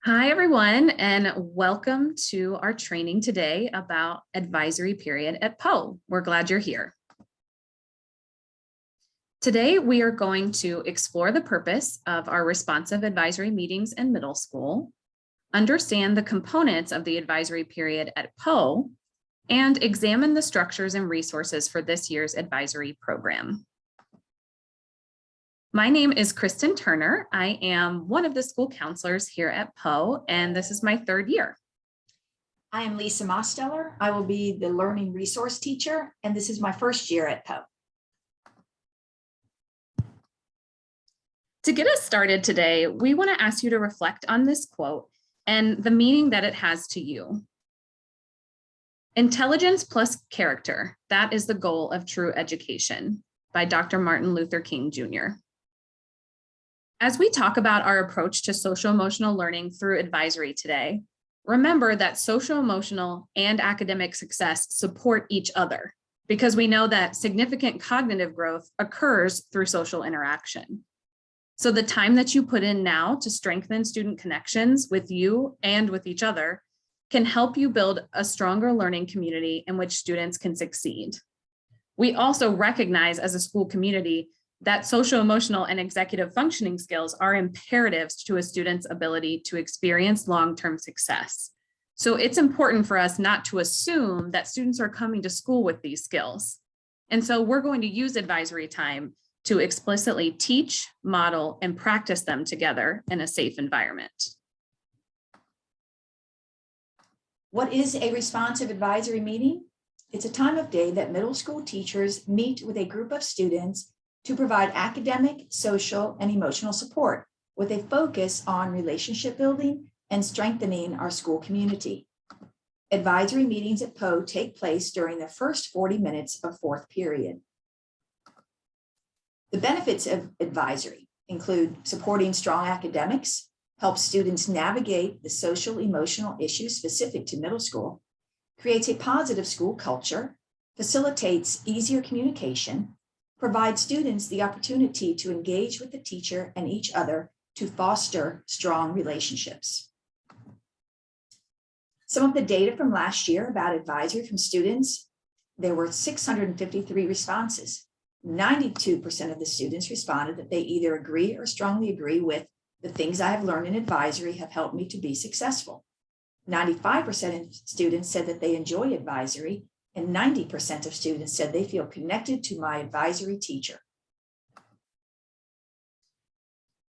Hi, everyone, and welcome to our training today about advisory period at Poe. We're glad you're here. Today, we are going to explore the purpose of our responsive advisory meetings in middle school, understand the components of the advisory period at Poe, and examine the structures and resources for this year's advisory program. My name is Kristen Turner. I am one of the school counselors here at Poe, and this is my third year. I am Lisa Mosteller. I will be the learning resource teacher, and this is my first year at Poe. To get us started today, we want to ask you to reflect on this quote and the meaning that it has to you. Intelligence plus character, that is the goal of true education, by Dr. Martin Luther King Jr. As we talk about our approach to social-emotional learning through advisory today, remember that social-emotional and academic success support each other because we know that significant cognitive growth occurs through social interaction. So the time that you put in now to strengthen student connections with you and with each other can help you build a stronger learning community in which students can succeed. We also recognize as a school community that social, emotional, and executive functioning skills are imperatives to a student's ability to experience long-term success. So it's important for us not to assume that students are coming to school with these skills. And so we're going to use advisory time to explicitly teach, model, and practice them together in a safe environment. What is a responsive advisory meeting? It's a time of day that middle school teachers meet with a group of students to provide academic, social, and emotional support with a focus on relationship building and strengthening our school community. Advisory meetings at Poe take place during the first 40 minutes of fourth period. The benefits of advisory include supporting strong academics, helps students navigate the social emotional issues specific to middle school, creates a positive school culture, facilitates easier communication, provides students the opportunity to engage with the teacher and each other to foster strong relationships. Some of the data from last year about advisory from students, there were 653 responses. 92% of the students responded that they either agree or strongly agree with the things I have learned in advisory have helped me to be successful. 95% of students said that they enjoy advisory, and 90% of students said they feel connected to my advisory teacher.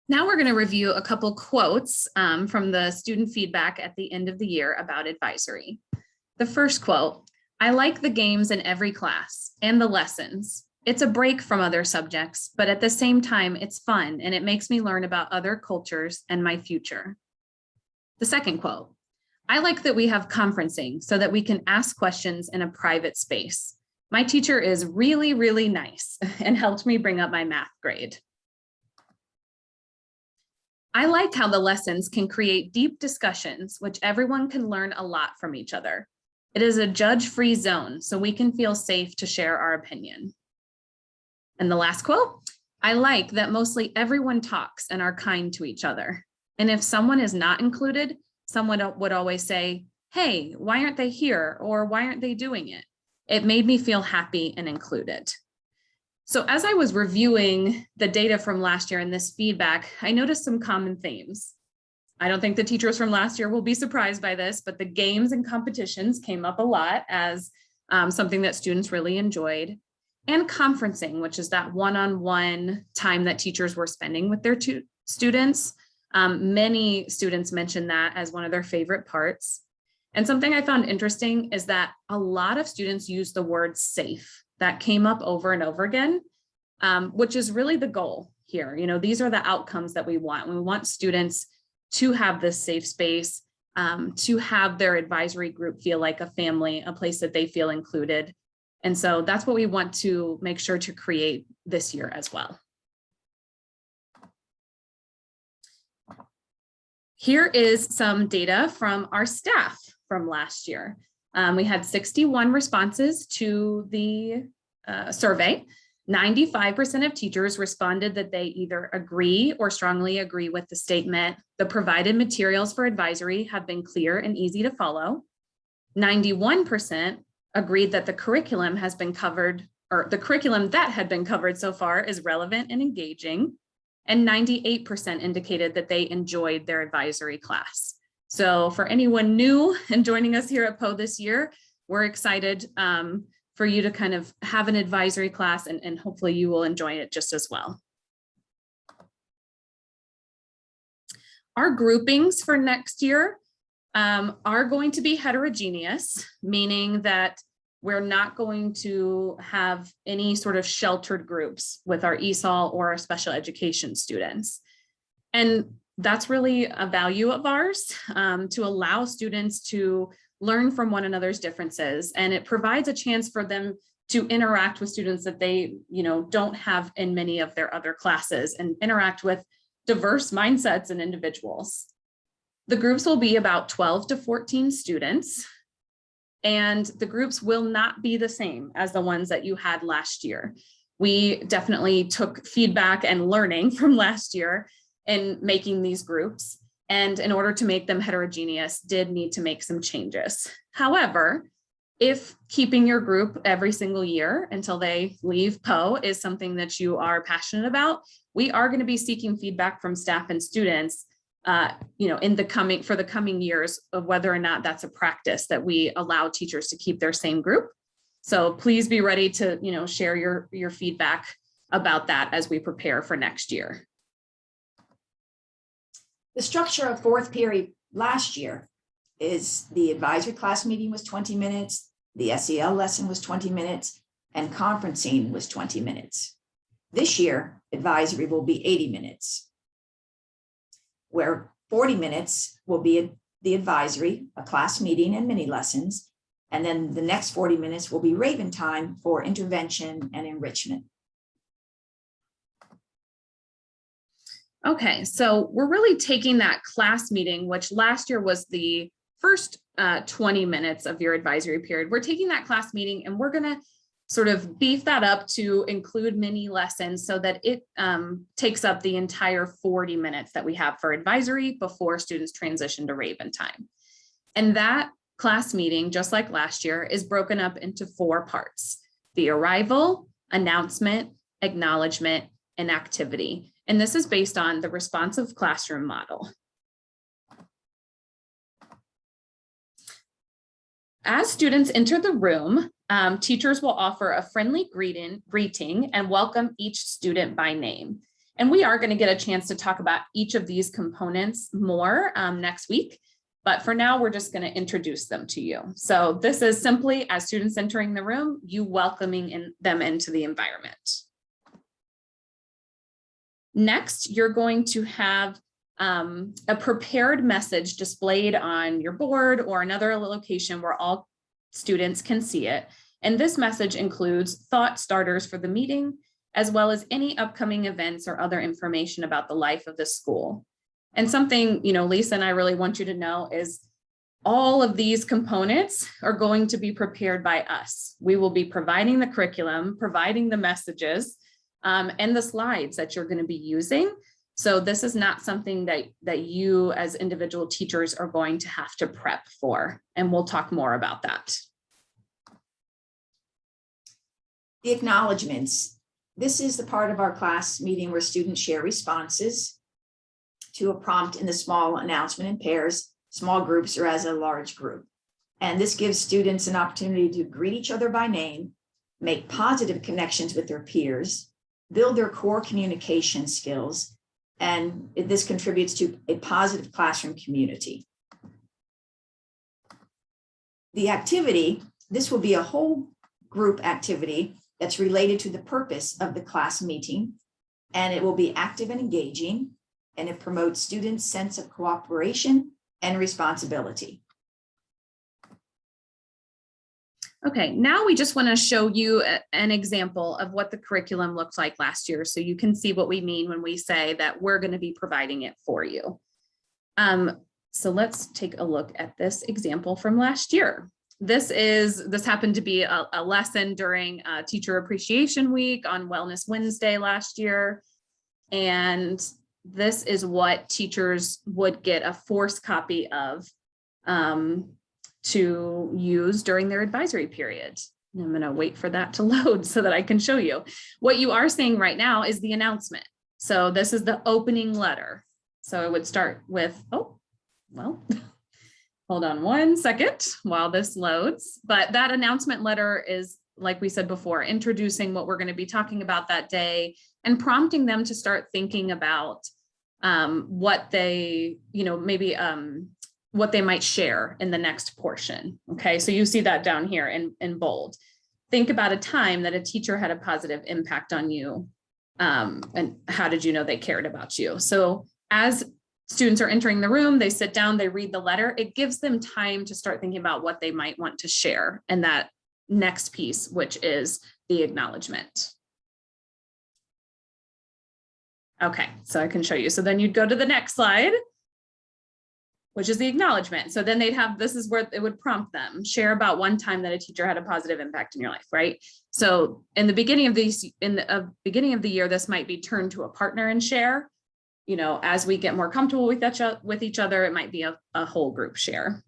Now we're going to review a couple quotes from the student feedback at the end of the year about advisory. The first quote, "I like the games in every class and the lessons. It's a break from other subjects, but at the same time, it's fun and it makes me learn about other cultures and my future." The second quote, "I like that we have conferencing so that we can ask questions in a private space. My teacher is really, really nice and helped me bring up my math grade." "I like how the lessons can create deep discussions, which everyone can learn a lot from each other. It is a judge-free zone, so we can feel safe to share our opinion." And the last quote, "I like that mostly everyone talks and are kind to each other. And if someone is not included, someone would always say, 'Hey, why aren't they here?' Or 'Why aren't they doing it?' It made me feel happy and included." So as I was reviewing the data from last year and this feedback, I noticed some common themes. I don't think the teachers from last year will be surprised by this, but the games and competitions came up a lot as something that students really enjoyed. And conferencing, which is that one-on-one time that teachers were spending with their students. Many students mentioned that as one of their favorite parts. And something I found interesting is that a lot of students use the word safe. That came up over and over again, which is really the goal here. You know, these are the outcomes that we want. We want students to have this safe space, to have their advisory group feel like a family, a place that they feel included. And so that's what we want to make sure to create this year as well. Here is some data from our staff from last year. We had 61 responses to the survey. 95% of teachers responded that they either agree or strongly agree with the statement, the provided materials for advisory have been clear and easy to follow. 91% agreed that the curriculum has been covered, or the curriculum that had been covered so far is relevant and engaging. And 98% indicated that they enjoyed their advisory class. So for anyone new and joining us here at Poe this year, we're excited for you to kind of have an advisory class, and hopefully you will enjoy it just as well. Our groupings for next year are going to be heterogeneous, meaning that we're not going to have any sort of sheltered groups with our ESOL or our special education students. And that's really a value of ours, to allow students to learn from one another's differences. And it provides a chance for them to interact with students that they, don't have in many of their other classes, and interact with diverse mindsets and individuals. The groups will be about 12 to 14 students, and the groups will not be the same as the ones that you had last year. We definitely took feedback and learning from last year in making these groups, and in order to make them heterogeneous, did need to make some changes. However, if keeping your group every single year until they leave Poe is something that you are passionate about, we are going to be seeking feedback from staff and students, in the coming years, of whether or not that's a practice that we allow teachers to keep their same group. So please be ready to, share your feedback about that as we prepare for next year. The structure of fourth period last year is the advisory class meeting was 20 minutes, the SEL lesson was 20 minutes, and conferencing was 20 minutes. This year, advisory will be 80 minutes, where 40 minutes will be the advisory, a class meeting and mini lessons, and then the next 40 minutes will be Raven time for intervention and enrichment. Okay, so we're really taking that class meeting, which last year was the first 20 minutes of your advisory period. We're taking that class meeting and we're going to sort of beef that up to include mini lessons so that it takes up the entire 40 minutes that we have for advisory before students transition to Raven time. And that class meeting, just like last year, is broken up into 4 parts: the arrival, announcement, acknowledgement, and activity. And this is based on the responsive classroom model. As students enter the room, teachers will offer a friendly greeting and welcome each student by name. And we are going to get a chance to talk about each of these components more next week. But for now, we're just going to introduce them to you. So this is simply, as students entering the room, you welcoming them into the environment. Next, you're going to have a prepared message displayed on your board or another location where all students can see it. And this message includes thought starters for the meeting, as well as any upcoming events or other information about the life of the school. And something, Lisa and I really want you to know is all of these components are going to be prepared by us. We will be providing the curriculum, providing the messages, and the slides that you're going to be using. So this is not something that you as individual teachers are going to have to prep for, and we'll talk more about that. The acknowledgements. This is the part of our class meeting where students share responses to a prompt in the small announcement in pairs, small groups, or as a large group. And this gives students an opportunity to greet each other by name, make positive connections with their peers, build their core communication skills, and this contributes to a positive classroom community. The activity, this will be a whole group activity that's related to the purpose of the class meeting, and it will be active and engaging, and it promotes students' sense of cooperation and responsibility. Okay, now we just want to show you an example of what the curriculum looked like last year, so you can see what we mean when we say that we're going to be providing it for you. So let's take a look at this example from last year. this happened to be a lesson during Teacher Appreciation Week on Wellness Wednesday last year. And this is what teachers would get a forced copy of to use during their advisory period. And I'm going to wait for that to load so that I can show you. What you are seeing right now is the announcement. So this is the opening letter. So it would start with, oh, well, hold on one second while this loads. But that announcement letter is, like we said before, introducing what we're going to be talking about that day and prompting them to start thinking about what they, maybe what they might share in the next portion. Okay, so you see that down here in bold. Think about a time that a teacher had a positive impact on you, and how did you know they cared about you? So as students are entering the room, they sit down, they read the letter. It gives them time to start thinking about what they might want to share in that next piece, which is the acknowledgement. Okay, so I can show you. So then you'd go to the next slide, which is the acknowledgement. So then they'd have, this is where it would prompt them, share about one time that a teacher had a positive impact in your life, right? So in the beginning of beginning of the year, this might be turned to a partner and share. As we get more comfortable with each other, it might be a whole group share.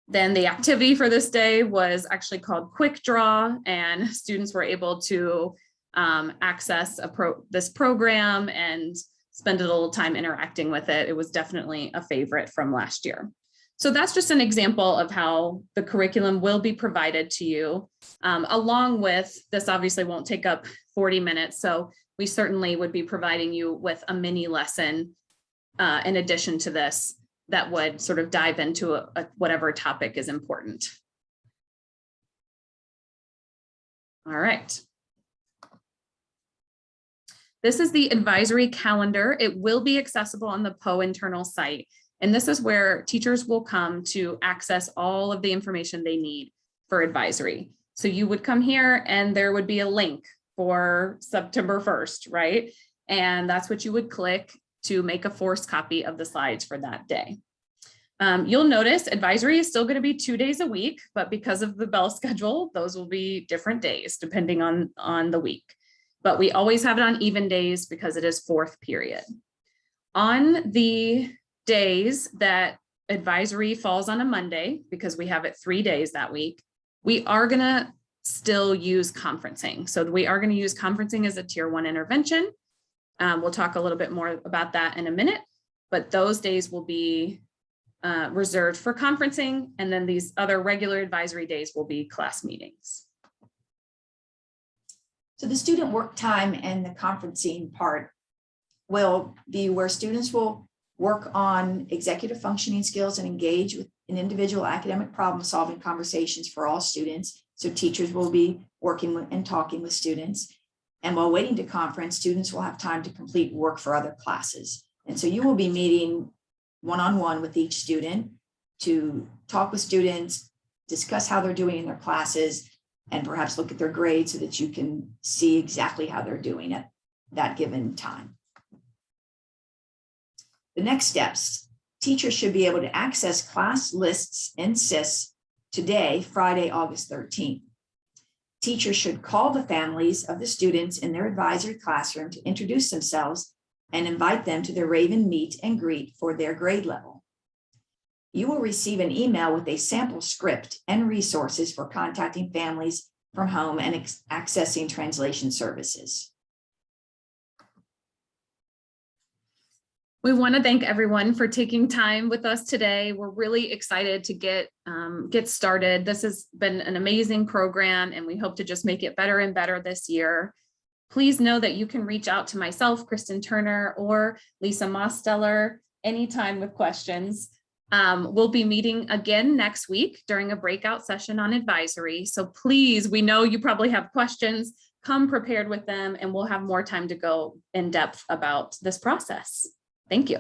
Then the activity for this day was actually called Quick Draw, and students were able to access this program and spend a little time interacting with it. It was definitely a favorite from last year. So that's just an example of how the curriculum will be provided to you. Along with this, obviously won't take up 40 minutes. So we certainly would be providing you with a mini lesson in addition to this that would sort of dive into whatever topic is important. All right. This is the advisory calendar. It will be accessible on the POE internal site. And this is where teachers will come to access all of the information they need for advisory. So you would come here and there would be a link for September 1st, right? And that's what you would click to make a forced copy of the slides for that day. You'll notice advisory is still going to be 2 days a week, but because of the bell schedule, those will be different days depending on the week. But we always have it on even days because it is fourth period. On the days that advisory falls on a Monday, because we have it 3 days that week, we are going to still use conferencing. So we are going to use conferencing as a tier 1 intervention. We'll talk a little bit more about that in a minute, but those days will be reserved for conferencing. And then these other regular advisory days will be class meetings. So the student work time and the conferencing part will be where students will work on executive functioning skills and engage with an individual academic problem solving conversations for all students. So teachers will be working with and talking with students. And while waiting to conference, students will have time to complete work for other classes. And so you will be meeting one-on-one with each student to talk with students, discuss how they're doing in their classes, and perhaps look at their grades so that you can see exactly how they're doing at that given time. The next steps, teachers should be able to access class lists in SIS today, Friday, August 13th. Teachers should call the families of the students in their advisory classroom to introduce themselves and invite them to their Raven meet and greet for their grade level. You will receive an email with a sample script and resources for contacting families from home and accessing translation services. We want to thank everyone for taking time with us today. We're really excited to get started. This has been an amazing program, and we hope to just make it better and better this year. Please know that you can reach out to myself, Kristen Turner, or Lisa Mosteller anytime with questions. We'll be meeting again next week during a breakout session on advisory. So please, we know you probably have questions, come prepared with them, and we'll have more time to go in depth about this process. Thank you.